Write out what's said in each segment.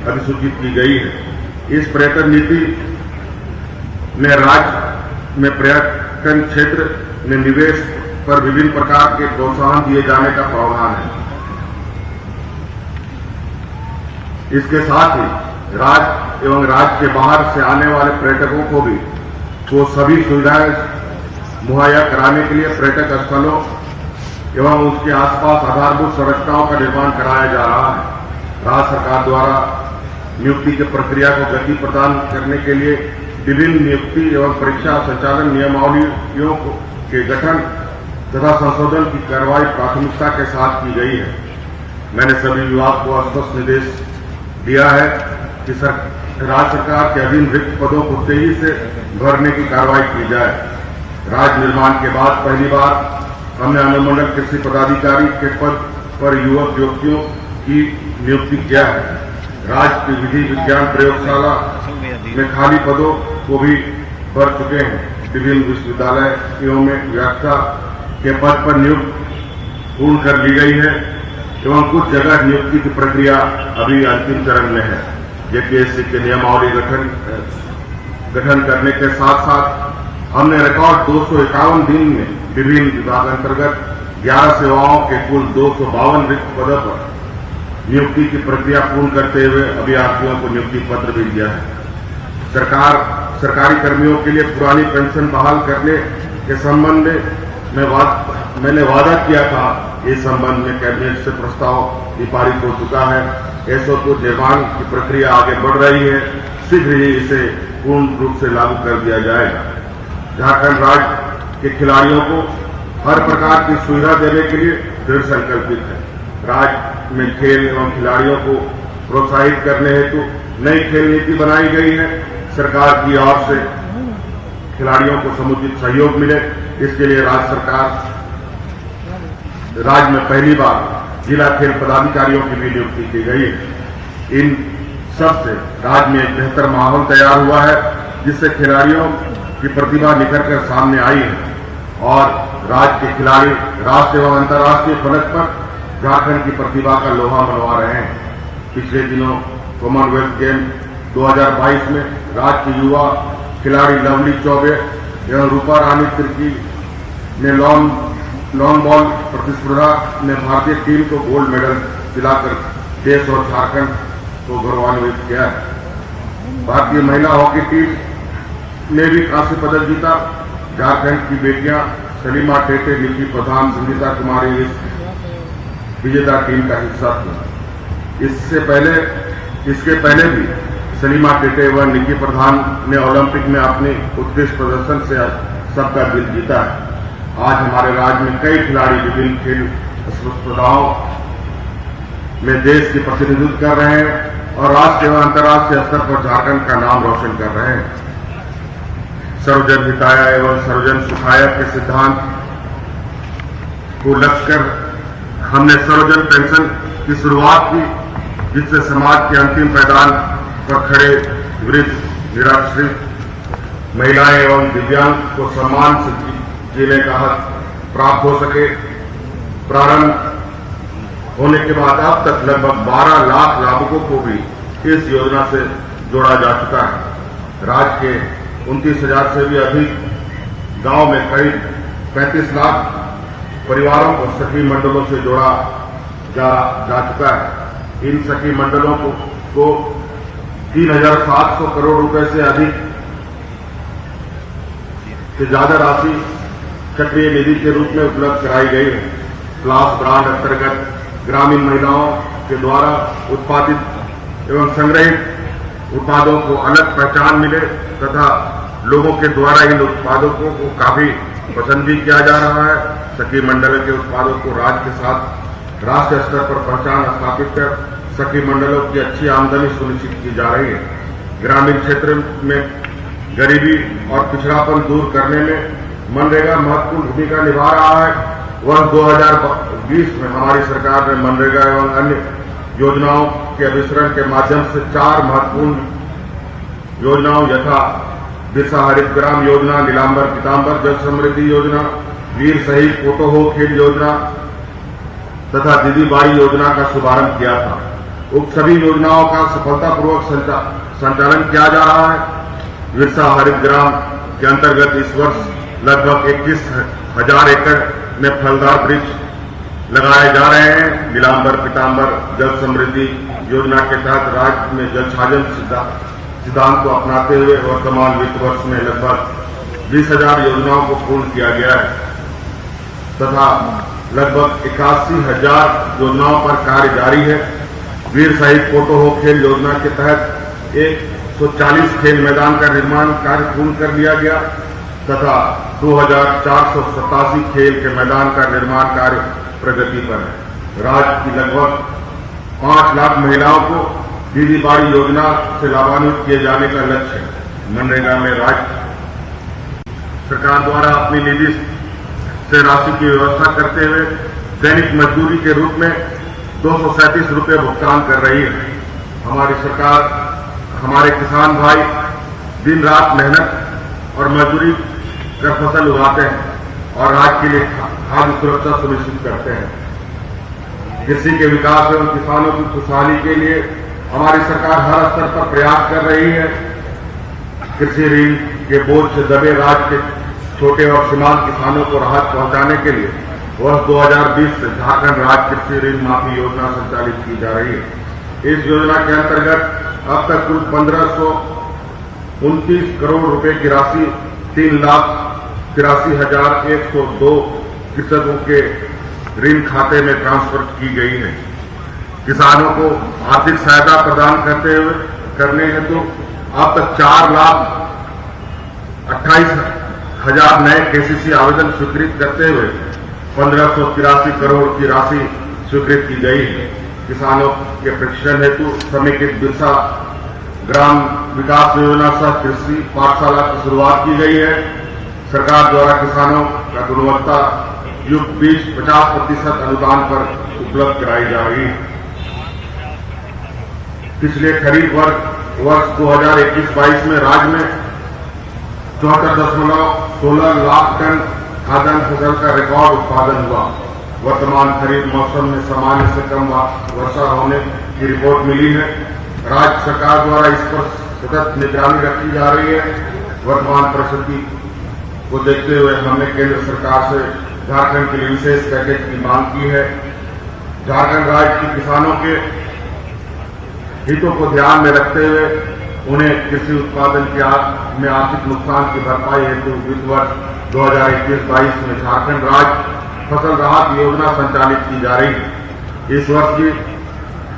अधिसूचित की गई है। इस पर्यटन नीति में राज्य में पर्यटन क्षेत्र में निवेश पर विभिन्न प्रकार के प्रोत्साहन दिए जाने का प्रावधान है। इसके साथ ही राज्य एवं राज्य के बाहर से आने वाले पर्यटकों को भी सभी सुविधाएं मुहैया कराने के लिए पर्यटक स्थलों एवं उसके आसपास आधारभूत संरचनाओं का निर्माण कराया जा रहा है। राज्य सरकार द्वारा नियुक्ति की प्रक्रिया को गति प्रदान करने के लिए विभिन्न नियुक्ति एवं परीक्षा संचालन नियमावलियों के गठन तथा संशोधन की कार्रवाई प्राथमिकता के साथ की गई है। मैंने सभी विभाग को स्पष्ट निर्देश दिया है कि राज्य सरकार के अधीन रिक्त पदों को तेजी से भरने की कार्रवाई की जाए। राज्य निर्माण के बाद पहली बार हमने अनुमंडल कृषि पदाधिकारी के पद पर युवक युवतियों की नियुक्ति किया है। राज्य की विधि विज्ञान प्रयोगशाला में खाली पदों को भी भर चुके हैं। विभिन्न विश्वविद्यालयों में व्याख्या के पद पर नियुक्ति पूर्ण कर ली गई है एवं कुछ जगह नियुक्ति की प्रक्रिया अभी अंतिम चरण में है। जेपीएससी के नियमावली गठन करने के साथ साथ हमने रिकॉर्ड 251 दिन में विभिन्न विभाग अंतर्गत 11 सेवाओं के कुल 252 रिक्त पदों पर नियुक्ति की प्रक्रिया पूर्ण करते हुए अभ्यर्थियों को नियुक्ति पत्र भी दिया है। सरकारी कर्मियों के लिए पुरानी पेंशन बहाल करने के संबंध में मैंने वादा किया था। इस संबंध में कैबिनेट से प्रस्ताव पारित हो चुका है। एसओपी निर्माण की प्रक्रिया आगे बढ़ रही है। शीघ्र ही इसे पूर्ण रूप से लागू कर दिया जाएगा। झारखंड राज्य के खिलाड़ियों को हर प्रकार की सुविधा देने के लिए दृढ़ संकल्पित है। राज्य में खेल एवं खिलाड़ियों को प्रोत्साहित करने हेतु नई खेल नीति बनाई गई है। सरकार की ओर से खिलाड़ियों को समुचित सहयोग मिले, इसके लिए राज्य में पहली बार जिला खेल पदाधिकारियों की भी नियुक्ति की गई है। इन सब से राज्य में एक बेहतर माहौल तैयार हुआ है, जिससे खिलाड़ियों की प्रतिभा निखर कर सामने आई है और राज्य के खिलाड़ी राष्ट्रीय एवं अंतर्राष्ट्रीय फलक पर झारखंड की प्रतिभा का लोहा मनवा रहे हैं। पिछले दिनों कॉमनवेल्थ गेम 2022 में राज्य की युवा खिलाड़ी लवली चौबे एवं रूपा रानी तिर्की ने लॉन्ग बॉल प्रतिस्पर्धा में भारतीय टीम को गोल्ड मेडल दिलाकर देश और झारखंड को गौरवान्वित किया है। भारतीय महिला हॉकी टीम ने भी कांस्य पदक जीता। झारखंड की बेटियां सलीमा टेटे, निकी प्रधान, संगीता कुमारी इस विजेता टीम का हिस्सा थी। इसके पहले भी सलीमा टेटे व निकी प्रधान ने ओलंपिक में अपने उत्कृष्ट प्रदर्शन से सबका दिल जीता है। आज हमारे राज्य में कई खिलाड़ी विभिन्न खेल स्पर्धाओं में देश की प्रतिनिधित्व कर रहे हैं और राष्ट्रीय एवं अंतर्राष्ट्रीय स्तर पर झारखंड का नाम रोशन कर रहे हैं। सर्वजन हिताय एवं सर्वजन सुखाय के सिद्धांत को लक्ष्य कर हमने सर्वजन पेंशन की शुरुआत की, जिससे समाज के अंतिम पायदान पर खड़े वृद्ध, निराश्रित, महिलाएं एवं दिव्यांग को सम्मान से जीने का हक प्राप्त हो सके। प्रारंभ होने के बाद अब तक लगभग 12 लाख लाभुकों को भी इस योजना से जोड़ा जा चुका है। राज्य के 29,000 से भी अधिक गांव में करीब 35 लाख परिवारों को सखी मंडलों से जोड़ा जा चुका है। इन सखी मंडलों को 3,700 करोड़ रुपए से अधिक से ज्यादा राशि सक्रिय निधि के रूप में उपलब्ध कराई गई है। क्लास ब्रांड अंतर्गत ग्रामीण महिलाओं के द्वारा उत्पादित एवं संग्रहित उत्पादों को अलग पहचान मिले तथा लोगों के द्वारा इन उत्पादों को काफी पसंद भी किया जा रहा है। सखी मंडल के उत्पादों को राज्य के साथ राष्ट्रीय स्तर पर पहचान स्थापित कर सखी मंडलों की अच्छी आमदनी सुनिश्चित की जा रही है। ग्रामीण क्षेत्र में गरीबी और पिछड़ापन दूर करने में मनरेगा महत्वपूर्ण भूमिका निभा रहा है। वर्ष 2020 में हमारी सरकार ने मनरेगा एवं अन्य योजनाओं के अभिसरण के माध्यम से 4 महत्वपूर्ण योजनाओं यथा बिरसा हरित ग्राम योजना, नीलांबर पीतांबर जल समृद्धि योजना, वीर शहीद पोटो हो खेल योजना तथा दीदी बाई योजना का शुभारंभ किया था। उक्त सभी योजनाओं का सफलतापूर्वक संचालन किया जा रहा है। विरसा हरित ग्राम के अंतर्गत इस वर्ष लगभग 21,000 एकड़ में फलदार वृक्ष लगाए जा रहे हैं। नीलांबर पीतांबर जल समृद्धि योजना के तहत राज्य में जल छाजन सिद्धांत को अपनाते हुए वर्तमान वित्त वर्ष में लगभग 20,000 योजनाओं को पूर्ण किया गया है तथा लगभग 81,000 योजनाओं पर कार्य जारी है। वीर शहीद पोटो हो खेल योजना के तहत 140 खेल मैदान का निर्माण कार्य पूर्ण कर लिया गया तथा 2,487 खेल के मैदान का निर्माण कार्य प्रगति पर है। राज्य की लगभग 5 लाख महिलाओं को दीदी बाड़ी योजना से लाभान्वित किए जाने का लक्ष्य है। मनरेगा में राज्य सरकार द्वारा अपनी निधि से राशि की व्यवस्था करते हुए दैनिक मजदूरी के रूप में 237 रुपये भुगतान कर रही है। हमारी सरकार हमारे किसान भाई दिन रात मेहनत और मजदूरी कर फसल उगाते हैं और राज्य के लिए खाद्य सुरक्षा सुनिश्चित करते हैं। कृषि के विकास एवं किसानों की खुशहाली के लिए हमारी सरकार हर स्तर पर प्रयास कर रही है। कृषि ऋण के बोझ से दबे राज्य के छोटे और सीमांत किसानों को राहत पहुंचाने के लिए वर्ष 2020 से झारखंड राज्य कृषि ऋण माफी योजना संचालित की जा रही है। इस योजना के अंतर्गत अब तक कुल 1,529 करोड़ रुपए की राशि 3,83,102 कृषकों के ऋण खाते में ट्रांसफर की गई है। किसानों को आर्थिक सहायता प्रदान करने हेतु अब तक 4,28,000 नए केसीसी आवेदन स्वीकृत करते हुए 1,583 करोड़ की राशि स्वीकृत की गई है। किसानों के प्रशिक्षण हेतु समेकित बिरसा ग्राम विकास योजना सह कृषि पाठशाला की शुरुआत की गई है। सरकार द्वारा किसानों का गुणवत्ता युक्त बीज 50% अनुदान पर उपलब्ध कराई जा रही है। पिछले खरीफ वर्ष 2021-22 में राज्य में 74.16 लाख टन खाद्यान्न फसल का रिकॉर्ड उत्पादन हुआ। वर्तमान खरीफ मौसम में सामान्य से कम वर्षा होने की रिपोर्ट मिली है। राज्य सरकार द्वारा इस पर सतत निगरानी रखी जा रही है। वर्तमान परिस्थिति को देखते हुए हमने केंद्र सरकार से झारखंड के लिए विशेष पैकेज की मांग की है। झारखंड राज्य के किसानों के हितों को ध्यान में रखते हुए उन्हें कृषि उत्पादन में आर्थिक नुकसान की भरपाई हेतु वित्त वर्ष 2021-22 में झारखंड राज्य फसल राहत योजना संचालित की जा रही है। इस वर्ष की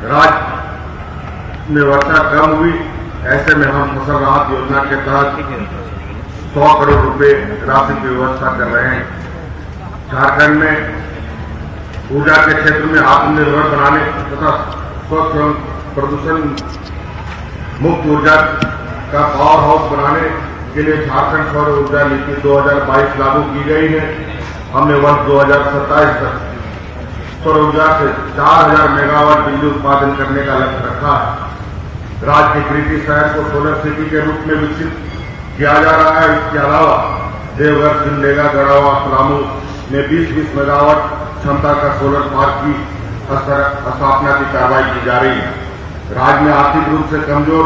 राज्य में वर्षा कम हुई, ऐसे में हम फसल राहत योजना के तहत 100 करोड़ रुपए राशि की व्यवस्था कर रहे हैं। झारखंड में ऊर्जा के क्षेत्र में आत्मनिर्भर बनाने तथा स्वच्छ एवं प्रदूषण मुक्त ऊर्जा का पावर हाउस बनाने के लिए झारखंड सौर ऊर्जा नीति 2022 लागू की गई है। हमने वर्ष 2027 तक सौर ऊर्जा से 4,000 मेगावाट बिजली उत्पादन करने का लक्ष्य रखा है। राज्य के कृषि शहर को सोलर सिटी के रूप में विकसित किया जा रहा है। इसके अलावा देवघर, सिमडेगा, गढ़वा, पलामू में 20-20 मेगावाट क्षमता का सोलर पार्क की स्थापना की कार्रवाई की जा रही है। राज्य में आर्थिक रूप से कमजोर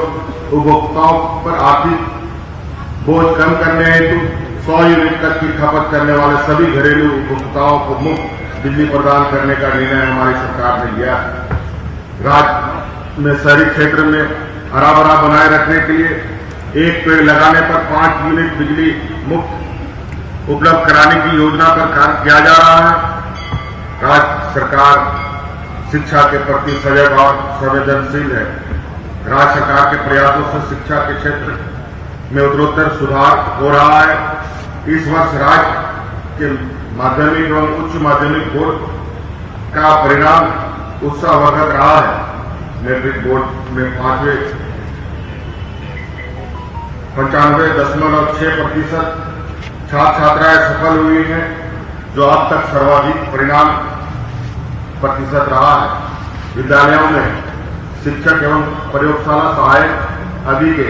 उपभोक्ताओं पर आर्थिक बोझ कम करने हेतु 100 यूनिट तक की खपत करने वाले सभी घरेलू उपभोक्ताओं को मुफ्त बिजली प्रदान करने का निर्णय हमारी सरकार ने लिया है। राज्य में शहरी क्षेत्र में हरा भरा बनाए रखने के लिए एक पेड़ लगाने पर 5 यूनिट बिजली मुफ्त उपलब्ध कराने की योजना पर कार्य किया जा रहा है। राज्य सरकार शिक्षा के प्रति सजग और संवेदनशील है। राज्य सरकार के प्रयासों से शिक्षा के क्षेत्र में उत्तरोत्तर सुधार हो रहा है। इस वर्ष राज्य के माध्यमिक एवं उच्च माध्यमिक बोर्ड का परिणाम उत्साहवर्धक रहा है। मैट्रिक बोर्ड में 95.6% छात्र छात्राएं सफल हुई हैं, जो अब तक सर्वाधिक परिणाम प्रतिशत रहा है। विद्यालयों में शिक्षक एवं प्रयोगशाला सहायक अभी के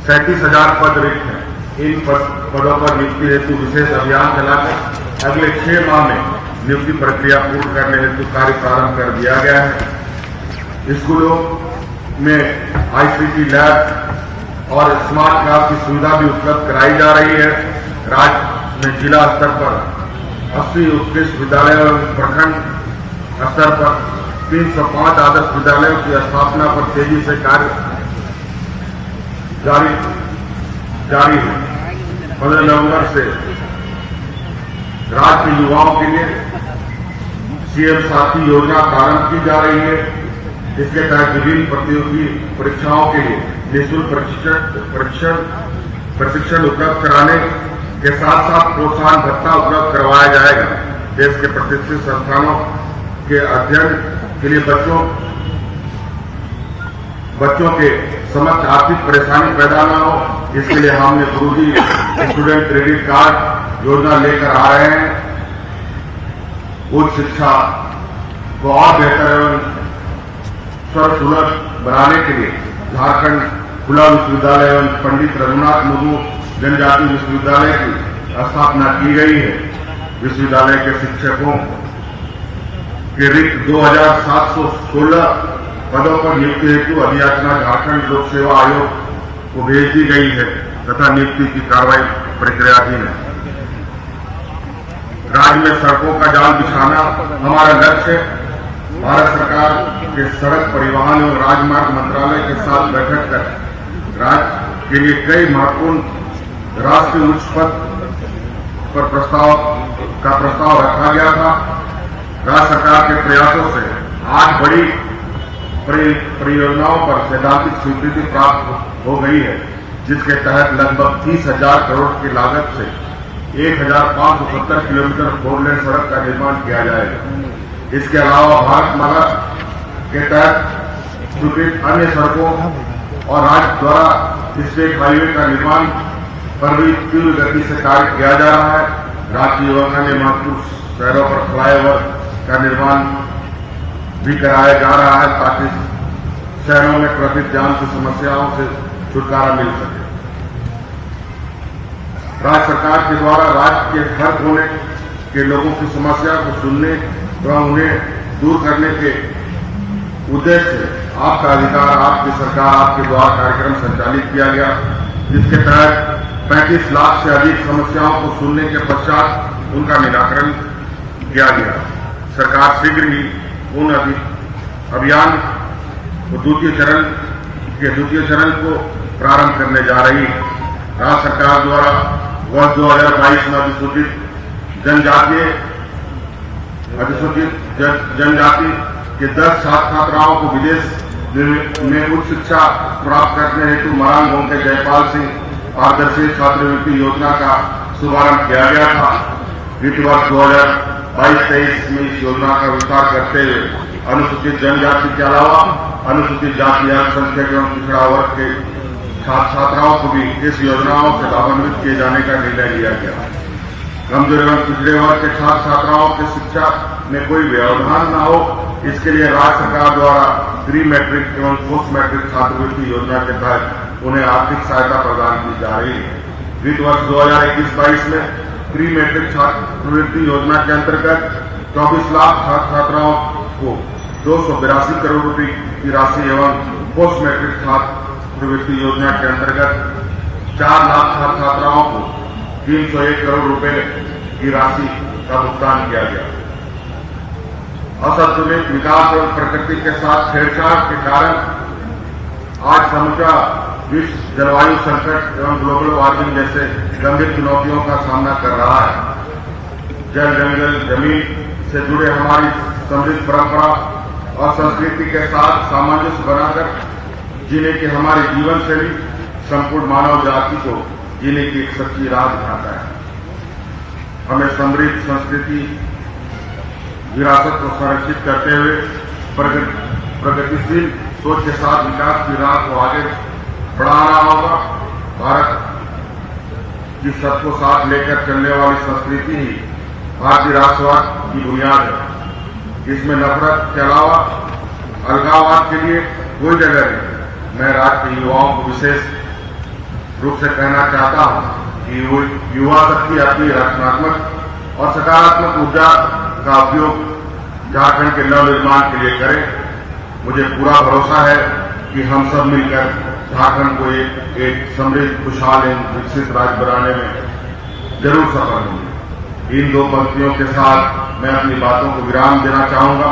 37,000 पद रिक्त हैं। इन पदों पर नियुक्ति हेतु विशेष अभियान चलाकर अगले 6 माह में नियुक्ति प्रक्रिया पूर्ण करने हेतु कार्य प्रारंभ कर दिया गया है। स्कूलों में आईसीटी लैब और स्मार्ट क्लास की सुविधा भी उपलब्ध कराई जा रही है। राज्य में जिला स्तर पर 80 उत्कृष्ट विद्यालयों और प्रखंड स्तर पर 305 आदर्श विद्यालयों की स्थापना पर तेजी से कार्य जारी है। 15 नवंबर से राज्य के युवाओं के लिए सीएम साथी योजना प्रारंभ की जा रही है। इसके तहत विभिन्न प्रतियोगी परीक्षाओं के लिए निःशुल्क प्रशिक्षण उपलब्ध कराने के साथ साथ प्रोत्साहन भत्ता उपलब्ध करवाया जाएगा। देश के प्रतिष्ठित संस्थानों के अध्ययन के लिए बच्चों के समक्ष आर्थिक परेशानी पैदा न हो, इसके लिए हमने गुरुजी स्टूडेंट क्रेडिट कार्ड योजना लेकर आ रहे हैं। उच्च शिक्षा को और बेहतर एवं सर्वसुलभ बनाने के लिए झारखंड खुला विश्वविद्यालय एवं पंडित रघुनाथ मुर्मू जनजाति विश्वविद्यालय की स्थापना की गई है। विश्वविद्यालय के शिक्षकों के रिक्त 2716 पदों पर नियुक्ति हेतु अधियाचना झारखंड लोक सेवा आयोग को भेज दी गई है तथा नियुक्ति की कार्रवाई प्रक्रियाधीन है। राज्य में सड़कों का जाल बिछाना हमारा लक्ष्य है। भारत सरकार के सड़क परिवहन एवं राजमार्ग मंत्रालय के साथ बैठक कर राज्य के लिए कई महत्वपूर्ण राष्ट्रीय उच्च पथ पर प्रस्ताव रखा गया था। राज्य सरकार के प्रयासों से 8 बड़ी परियोजनाओं पर सैद्धांतिक स्वीकृति प्राप्त हो गई है, जिसके तहत लगभग 30,000 करोड़ की लागत से 1,570 किलोमीटर 4 लेन सड़क का निर्माण किया जाएगा। इसके अलावा भारतमाला के तहत स्वीकृत अन्य सड़कों और राज्य द्वारा स्टेट हाईवे का निर्माण पर भी तीव्र गति से कार्य किया जा रहा है। राज्य योजना में महत्वपूर्ण शहरों पर फ्लाईओवर का निर्माण भी कराया जा रहा है ताकि शहरों में ट्रैफिक जाम की समस्याओं से छुटकारा मिल सके। राज्य सरकार के द्वारा राज्य के हर कोने के लोगों की समस्या को सुनने एवं उन्हें दूर करने के उद्देश्य से आपका अधिकार आपकी सरकार आपके द्वारा कार्यक्रम संचालित किया गया, जिसके तहत 35 लाख से अधिक समस्याओं को सुनने के पश्चात उनका निराकरण किया गया। सरकार शीघ्र ही उन अभियान को द्वितीय चरण को प्रारंभ करने जा रही है। राज्य सरकार द्वारा वर्ष 2022 में अनुसूचित जनजाति के 10 छात्राओं को विदेश में उच्च शिक्षा प्राप्त करने हेतु मरान गांव के जयपाल सिंह पारदर्शी छात्रवृत्ति योजना का शुभारंभ किया गया था। वित्त वर्ष 2022-23 में इस योजना का विस्तार करते हुए अनुसूचित जनजाति के अलावा अनुसूचित जाति अल्पसंख्यक एवं पिछड़ा वर्ग के छात्राओं को भी इस योजनाओं से लाभान्वित किए जाने का निर्णय लिया गया। कमजोर एवं पिछड़े वर्ग के छात्राओं की शिक्षा में कोई व्यवधान न हो, इसके लिए राज्य सरकार द्वारा प्री मैट्रिक एवं पोस्ट मैट्रिक छात्रवृत्ति योजना के तहत उन्हें आर्थिक सहायता प्रदान की जा रही है। वित्त वर्ष 2021-22 में प्री मैट्रिक छात्रवृत्ति योजना के अंतर्गत 24 लाख छात्राओं को 282 करोड़ रुपए की राशि एवं पोस्ट मैट्रिक छात्रवृत्ति योजना के अंतर्गत 4 लाख छात्राओं को 301 करोड़ रुपए की राशि का भुगतान किया गया। असंतुलित विकास और प्रकृति के साथ छेड़छाड़ के कारण आज समूचा विश्व जलवायु संकट एवं ग्लोबल वार्मिंग जैसे गंभीर चुनौतियों का सामना कर रहा है। जल जंगल जमीन से जुड़े हमारी समृद्ध परंपरा और संस्कृति के साथ सामंजस्य बनाकर जीने की हमारी जीवन शैली संपूर्ण मानव जाति को जीने की एक सच्ची राह दिखाता है। हमें समृद्ध संस्कृति विरासत को संरक्षित करते हुए प्रगतिशील सोच के साथ विकास की राह को आगे बढ़ाना होगा। भारत की सबको साथ लेकर चलने वाली संस्कृति ही भारतीय राष्ट्रवाद की बुनियाद है। इसमें नफरत के अलावा अलगाववाद के लिए कोई जगह नहीं। मैं राज्य के युवाओं को विशेष रूप से कहना चाहता हूं कि युवा शक्ति अपनी रचनात्मक और सकारात्मक ऊर्जा का उपयोग झारखंड के नव निर्माण के लिए करें। मुझे पूरा भरोसा है कि हम सब मिलकर झारखंड को एक समृद्ध, खुशहाल एवं विकसित राज्य बनाने में जरूर सफल होंगे। इन दो पंक्तियों के साथ मैं अपनी बातों को विराम देना चाहूंगा।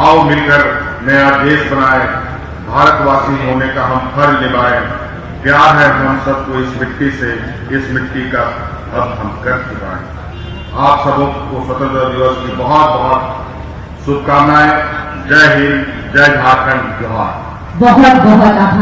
आओ मिलकर नया देश बनाएं, भारतवासी होने का हम फर्ज निभाएं। प्यार है हम सबको इस मिट्टी से, इस मिट्टी का अब हम कर चुकाएं। आप सबों को स्वतंत्रता दिवस की बहुत बहुत शुभकामनाएं। जय हिंद, जय झारखंड, जोहार। बहुत बहुत आभार।